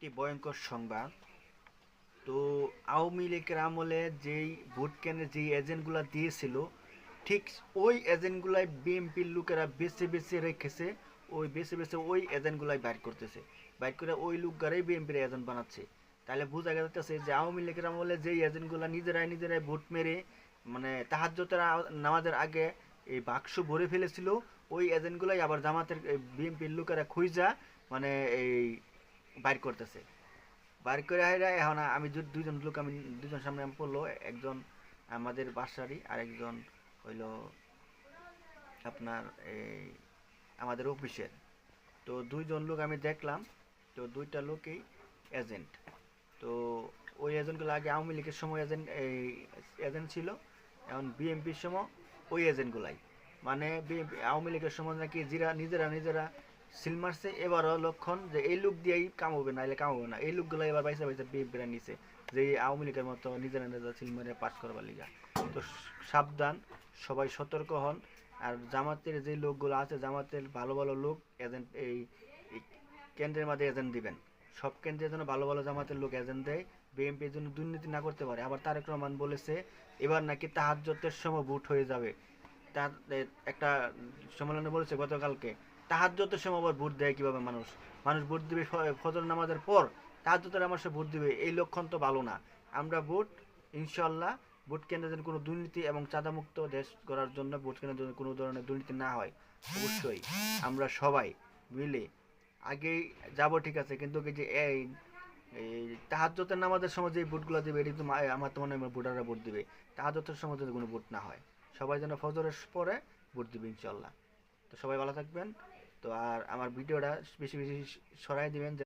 একটি ভয়ঙ্কর সংবাদ। তো আওয়ামী লীগের আমলে যেই ভোট কেন্দ্রে যেই এজেন্টগুলা দিয়েছিল, ঠিক ওই এজেন্টগুলাই বিএনপির লোকেরা বেছে বেছে রেখেছে। ওই বেছে বেছে ওই এজেন্টগুলাই বাইর করতেছে, বাইর করে ওই লোকগারাই বিএনপির এজেন্ট বানাচ্ছে। তাহলে বোঝা যাচ্ছে যে আওয়ামী লীগের আমলে যেই এজেন্টগুলা নিজেরাই নিজেরাই ভোট মেরে, মানে তাহাজ্জুদের নামাজের আগে এই বাক্স ভরে ফেলেছিল, ওই এজেন্টগুলাই আবার জামাতের বিএনপির লোকেরা খুঁজা, মানে এই বাইর করতেছে। বার করে হাইরা এখন আমি দুইজন লোক, আমি দুজন সামনে আমি পড়লো, একজন আমাদের বাসারই, আর একজন হইল আপনার এই আমাদের অফিসের। তো দুইজন লোক আমি দেখলাম, তো দুইটা লোকই এজেন্ট। তো ওই এজেন্টগুলো আগে আওয়ামী লীগের সময় এজেন্ট এই এজেন্ট ছিল, এখন বিএনপির সময় ওই এজেন্টগুলাই, মানে বিএনপি আওয়ামী লীগের সময় নাকি যারা নিজেরা নিজেরা সিল মারছে, এবারও লক্ষণ যে এই লোক দিয়েই কাম হবে, না এলে কাম হবে না, এই লোকগুলো এবার বাইসা বাইসা বিএনপিরা নিছে, যে আওয়ামী লীগের মতো নিজেরা নিজেরা সিল মেরে পাস করবার লিগা। তো সাবধান, সবাই সতর্ক হন। আর জামাতের যে লোকগুলো আছে, জামাতের ভালো ভালো লোক এজেন্ট এই কেন্দ্রের মধ্যে এজেন্ট দিবেন। সব কেন্দ্রের জন্য ভালো ভালো জামাতের লোক এজেন্ট দেয়, বিএনপির জন্য দুর্নীতি না করতে পারে। আবার তারেক রহমান বলেছে এবার নাকি তাহাজ্জুদের সময় ভোট হয়ে যাবে। তার একটা সম্মেলনে বলেছে গতকালকে, তাহাজ্জুদের সময় আবার ভোট দেয় কিভাবে মানুষ? মানুষ ভোট দিবে ফজর নামাজের পর, তাহাজ্জুদের আমার সে ভোট দিবে, এই লক্ষণ তো ভালো না। আমরা ভোট ইনশাল্লাহ, ভোট কেন্দ্রে যেন কোনো দুর্নীতি এবং চাঁদামুক্ত দেশ গড়ার জন্য, ভোট কেন্দ্রে যেন কোনো ধরনের দুর্নীতি না হয়, অবশ্যই আমরা সবাই মিলে আগেই যাব, ঠিক আছে, কিন্তু কি যে এই এই তাহাজ্জুদের নামাজের সময় যে ভোটগুলো দিবে, এটি তো আমার তো মনে হয় ভোটাররা ভোট দিবে। তাহাজ্জুদের সময় যদি কোনো ভোট না হয়, সবাই যেন ফজরের পরে ভোট দিবে ইনশাল্লাহ। তো সবাই ভালো থাকবেন। তো আর আমার ভিডিওটা বেশি বেশি ছড়াই দিবেন।